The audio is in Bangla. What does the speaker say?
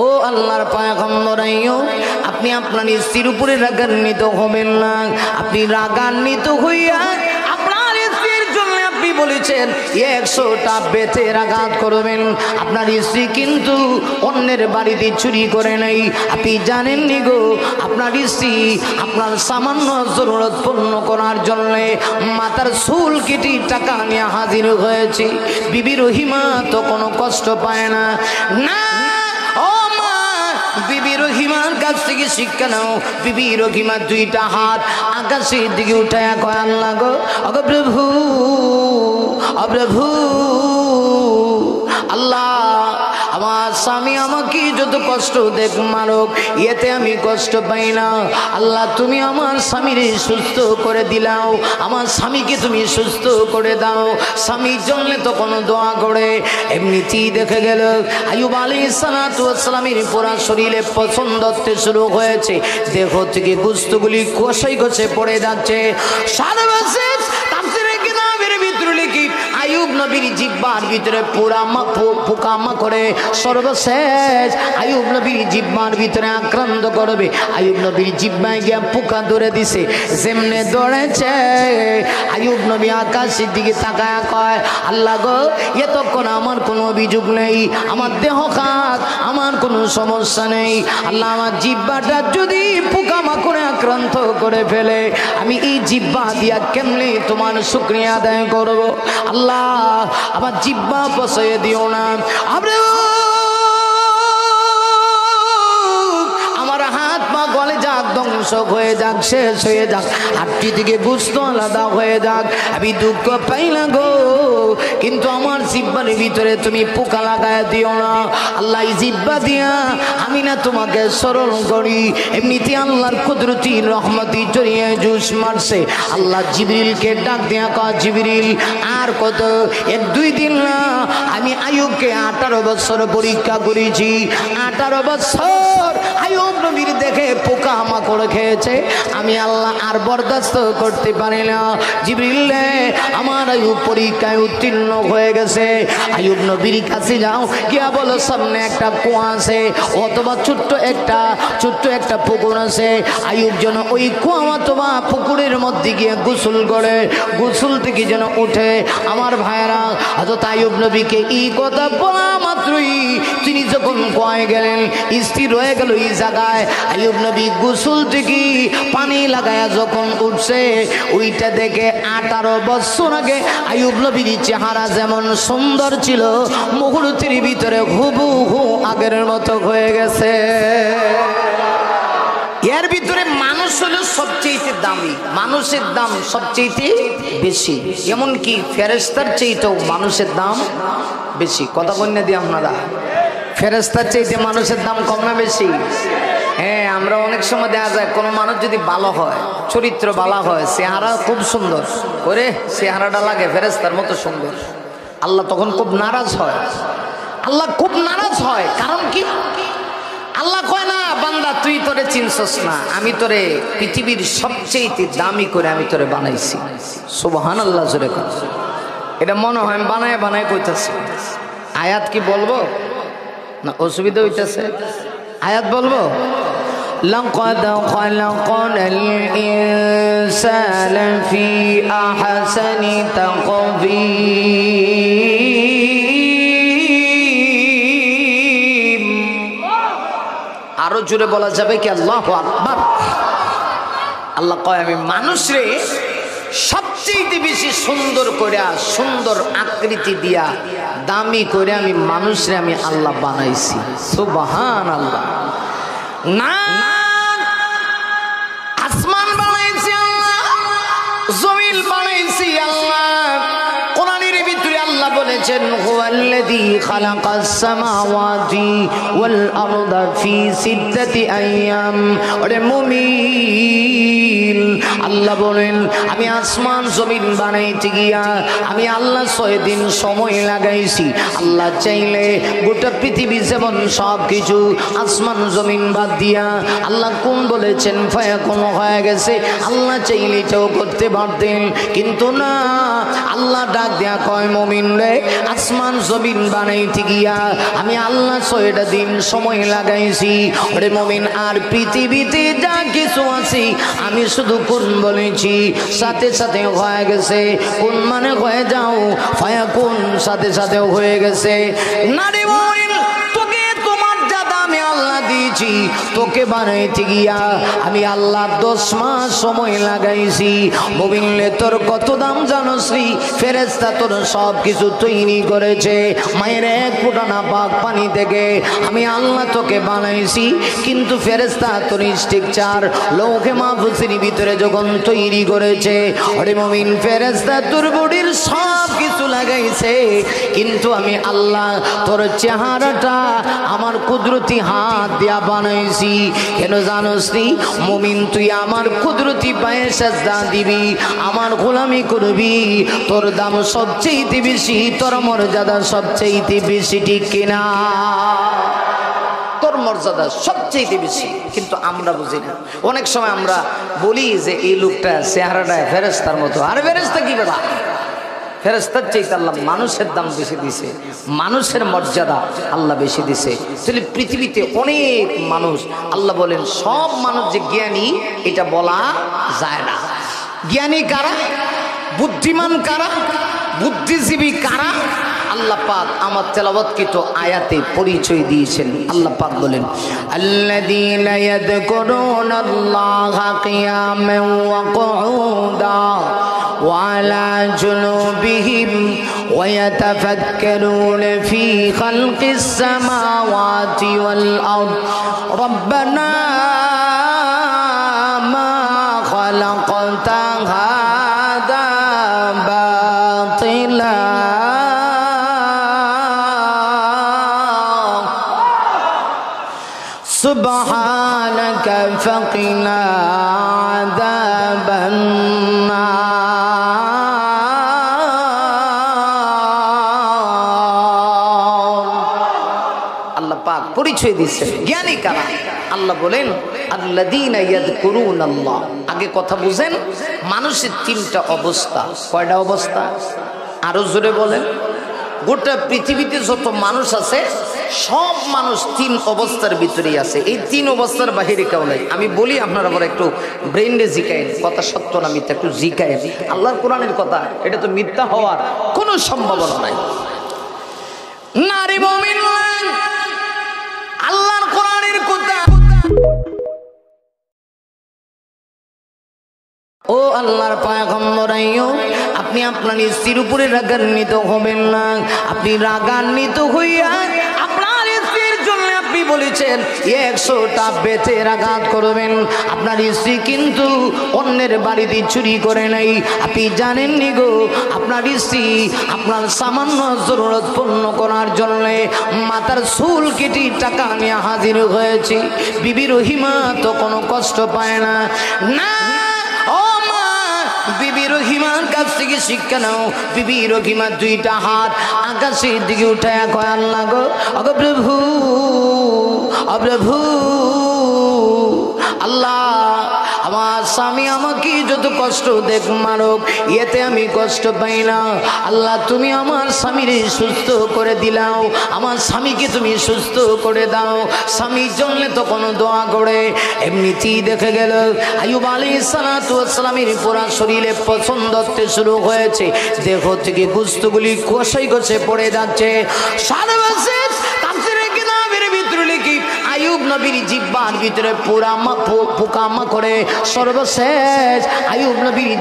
ও আল্লাহর পয়গম্বর আইয়ুব, আপনি আপনার স্ত্রীর উপরে রাগান্বিত হবেন না। আপনি রাগান্বিত হইয়া আপনার স্ত্রীর জন্য আপনি বলেছেন 100টা বেতের আঘাত করবেন। আপনার স্ত্রী কিন্তু অন্যের বাড়িতে চুরি করে নাই। আপনি জানেননি গো, আপনার স্ত্রী আপনার সামান্য জরুরত পূর্ণ করার জন্য মাথার চুল কেটে টাকা নিয়ে হাজির হয়েছে। বিবি রহিমা তো কোনো কষ্ট পায় না। না, বিবি রহিমার কাছ থেকে শিক্ষা নাও। বিবি রহিমা 2টা হাত আকাশের দিকে উঠায়া কয়, আল্লাহ গো, অগো প্রভু, অপ্রভু, আল্লাহ আমার স্বামী আমাকে যত কষ্ট দেখ মারুক, এতে আমি কষ্ট পাই না। আল্লাহ তুমি আমার স্বামীরে সুস্থ করে দিলাও, আমার স্বামীকে তুমি সুস্থ করে দাও। স্বামীর জন্য তো কোনো দোয়া করে এমনিতেই দেখে গেল আইয়ুব আলাইহিস সালাতু ওয়াস সালামের পুরা শরীরে পছন্দ হতে শুরু হয়েছে। দেহ থেকে গোশতগুলি কষাই কষে পড়ে যাচ্ছে। সর্বশেষ তাফসীরে কিতাবের ভিতরে লিখি আইয়ুব নবীর জিহ্বার ভিতরে পুরা পোকা করে সর্বশেষ আইয়ুব নবীর জিহ্বার ভিতরে আক্রান্ত করবে। আইয়ুব নবীর জিহ্বায় গিয়া পোকা ধরে দিছে। যেমনে ধরেছে আইয়ুব নবী আকাশের দিকে তাকায়া কয়, আল্লাহ গো, এতক্ষণ আমার কোনো অভিযোগ নেই, আমার দেহ খাত, আমার কোনো সমস্যা নেই। আল্লাহ আমার জিহ্বাটা যদি পোকা মাকড়ে আক্রান্ত করে ফেলে, আমি এই জিহ্বা দিয়া কেমনে তোমার শুকরিয়া আদায় করব? আল্লাহ আমার জিহ্বা বসাইয়ে দিও না। আমার হাত পা গলে যাক, ধ্বংস হয়ে যাক, শেষ হয়ে যাক, হাতটি থেকে গোশত আলাদা হয়ে যাক, আমি দুঃখ পাই না গো, কিন্তু আমার জিহ্বার ভিতরে তুমি পোকা লাগায় দিও না। আল্লাহ জিহ্বা দিয়া আমি না তোমাকে স্মরণ করি। এমনিতে আল্লাহর কুদরতি রহমতি জড়িয়ে জুস মারছে। আল্লাহ জিবরিলকে ডাক দিয়া কয়, জিবরিল আর কত, 1-2 দিন না, আমি আইয়ুবকে 18 বছর পরীক্ষা করেছি। 18 বছর আইয়ুব নবীর দেখে পোকা মাকড় খেয়েছে, আমি আল্লাহ আর বরদাস্ত করতে পারি না। জিবরিল আমার আইয়ুব পরীক্ষায় উত্তীর্ণ হয়ে গেছে। আইয়ুব নবীর কাছে যাও, গিয়া বলো সামনে একটা কুয়া আছে অথবা ছোট্ট একটা পুকুর আছে। আইয়ুব যেন ওই কুয়া অথবা পুকুরের মধ্যে গিয়ে গোসল করে, গোসল থেকে যেন উঠে। আমার ভাইয়েরা, হযরত আইয়ুব নবীকে এই কথা বলা মাত্রই তিনি যখন কুয়ায় গেলেন, স্থির হয়ে গেল এই জায়গায়। আইয়ুব নবী গোসল থেকে পানি লাগায়া যখন উঠছে, ওইটা দেখে 18 বছর আগে আইয়ুব নবীর চেহারা যেমন সুন্দর ছিল, মুহূর্তের ভিতরে হুবহু আগের মতো হয়ে গেছে। এর ভিতরে মানুষ হলো সবচেয়ে দামি, মানুষের দাম সবচেয়ে বেশি, এমনকি ফেরেশতার চাইতেও মানুষের দাম বেশি। কথা বললে দিয়ে আপনারা, ফেরেশতার চাইতে মানুষের দাম কম না বেশি? হ্যাঁ, আমরা অনেক সময় দেখা যায় কোনো মানুষ যদি ভালো হয়, চরিত্র ভালো হয়, চেহারা খুব সুন্দর করে, চেহারাটা লাগে ফেরেশতার মতো সুন্দর, আল্লাহ তখন খুব নারাজ হয়। আল্লাহ খুব নারাজ হয়, কারণ কি? আল্লাহ কয় না, বান্দা তুই তোরে চিনছস না, আমি তোরে পৃথিবীর সবচেয়ে দামি করে আমি তোরে বানাইছি। সুবহানাল্লাহ জোরে কর। এটা মনে হয় বানায় বানায় কইতাছে। আয়াত কি বলবো না অসুবিধা হইতেছে? আয়াত বলবো? لقد خلقنا الإنسان في أحسن تقويم। আরো জোরে বলা যাবে কি? আল্লাহু আকবার। আল্লাহ কয় আমি মানুষরে সবচেয়ে বেশি সুন্দর করে, সুন্দর আকৃতি দিয়া, দামি করে আমি মানুষরে আমি আল্লাহ বানাইছি। সুবহানাল্লাহ। না, আসমান বানাইছি আল্লাহ, জমিন বানাইছি আল্লাহ। কোরআনের ভিতরে আল্লাহ বলেছেন, হুয়াল্লাযী খালাকাস সামাওয়াতি ওয়াল আরদা ফি সিত্তাতি আইয়াম। ওরে মুমিন, আল্লাহ বলেন আমি আসমান জমিন বানাইতে গিয়া আমি আল্লাহ 6 দিন সময় লাগাইছি। আল্লাহ চাইলে গোটা পৃথিবী যেমন সব কিছু আসমান জমিন বাদ দিয়া আল্লাহ কোন বলেছেন ফায়াকুন হয়ে গেছে, আল্লাহ চাইলে এটাও করতে পারতেন, কিন্তু না। আল্লাহ ডাক দেয়া কয় মুমিন রে, আসমান জমিন বানাইতে গিয়া আমি আল্লাহ 6টা দিন সময় লাগাইছি। ওরে মুমিন, আর পৃথিবীতে যা কিছু আছে আমি শুধু কোন বলেছি, সাথে সাথে হয়ে গেছে। কোন মানে হয়ে যাও, ফায়াকুন সাথে সাথে হয়ে গেছে। নারী মুমিন, তোকে তোমার জাদা আমি আল্লাহ দিয়েছি, তোকে বানাইতে গিয়া আমি আল্লাহ 10 মাস সময় লাগাইছি। মুমিনলে তোর কত দাম জানোস রে? ফেরেশতা তোর সব কিছু তৈরি করেছে। মায়ের এক ফোঁটা না পাক পানি থেকে আমি আল্লাহ তোকে বানাইছি, কিন্তু ফেরেশতা তোর স্ট্রাকচার লৌহে মাহফুজের ভিতরে যখন তৈরি করেছে, ওরে মুমিন, ফেরেশতা তোর বডির সব কিছু লাগাইছে, কিন্তু আমি আল্লাহ তোর চেহারাটা আমার কুদরতি হাত দিয়া বানাইছি। কেন জানোস নি মুমিন? তুই আমার কুদরতি পায়ে সাজদা দিবি, আমার গোলামি করবি, তোর দাম সবচেয়ে বেশি, তোর মর্যাদা সবচেয়ে বেশি, ঠিক কিনা? তোর মর্যাদা সবচেয়ে বেশি, কিন্তু আমরা বুঝি না। অনেক সময় আমরা বলি যে এই লোকটা চেহারাটা ফেরেশতার মতো। আর ফেরেশতা কি বেলা? ফেরেশতার চাইতে আল্লাহ মানুষের দাম বেশি দিছে, মানুষের মর্যাদা আল্লাহ বেশি দিছে। তাহলে পৃথিবীতে অনেক মানুষ, আল্লাহ বলেন সব মানুষ যে জ্ঞানী এটা বলা যায় না। জ্ঞানী কারা? বুদ্ধিমান কারা? বুদ্ধিজীবী কারা? আল্লাহ পাক আমার তেলাওয়াতকৃত আয়াতে পরিচয় দিয়েছেন। আল্লাহ পাক বলেন, আল্লাযীনা ইয়াযকুরুনাল্লাহা কিয়ামান ওয়া কুউদা ওয়া আলা জুনুবিহিম ওয়া ইয়াতাফাক্কারুনা ফী খালকিস সামাওয়াতি ওয়াল আরদ রাব্বানা মা খালাকতা হাযা বাতিলা সুবহানাকা ফাকিনা আযাবান নার। আল্লাহ পাক পরিচয় দিয়েছেন জ্ঞানী কারা। আল্লাহ বলেন আল্লাযীনা ইয়াযকুরুনাল্লাহ। আগে কথা বুঝেন, মানুষের 3টা অবস্থা। কয়টা অবস্থা? আরো জোরে বলেন। গোটা পৃথিবীতে যত মানুষ আছে সব মানুষ 3 অবস্থার ভিতরেই আছে। এই 3 অবস্থার বাহিরে কেউ নাই। আমি বলি, আপনারা আবার একটু ব্রেইনে জিকায়েন, কথা সত্য না মিথ্যা একটু জিকায়েন। আল্লাহর কোরআনের কথা, এটা তো মিথ্যা হওয়ার কোনো সম্ভাবনা নাই। নারী মুমিন, আল্লাহর কোরআনের কথা। ও আল্লাহর পয়গম্বর, আপনি আপনার স্ত্রীর উপরে রাগান্বিত হবেন না। আপনি রাগান্বিত হইয়া আপনার স্ত্রীর জন্য আপনি বলেছেন 100টা বেতের আঘাত করবেন। আপনার স্ত্রী কিন্তু অন্যের বাড়িতে চুরি করে নাই। আপনি জানেননি গো, আপনার স্ত্রী আপনার সামান্য জরুরত পূর্ণ করার জন্য মাথার চুল কেটে টাকা নিয়ে হাজির হয়েছে। বিবি রহিমা তো কোনো কষ্ট পায় না। না, বিবি রহিমার কাছ থেকে শিক্ষা নাও। বিবি রহিমা 2টা হাত আকাশের দিকে উঠায় কয়, আল্লাহ গো, ওগো প্রভু, ও প্রভু আল্লাহ, আমার স্বামী আমাকে যত কষ্ট দেখ মারুক, এতে আমি কষ্ট পাই না। আল্লাহ, তুমি আমার স্বামীরে সুস্থ করে দিলাও, আমার স্বামীকে তুমি সুস্থ করে দাও। স্বামীর জন্য তো কোনো দোয়া করে এমনিতেই দেখে গেল আইয়ুব আলাইহিস সালাতু ওয়াস সালামের পুরা শরীরে পছন্দ হতে শুরু হয়েছে। দেহ থেকে গোশতগুলি কষাই কষে পড়ে যাচ্ছে। সর্বশেষ তাফসীরে কিতাবের ভিতরে লিখি আইয়ুব নবীর জিহ্বার ভিতরে পুরা পোকা করে। সর্বশেষ আইয়ুব নবীর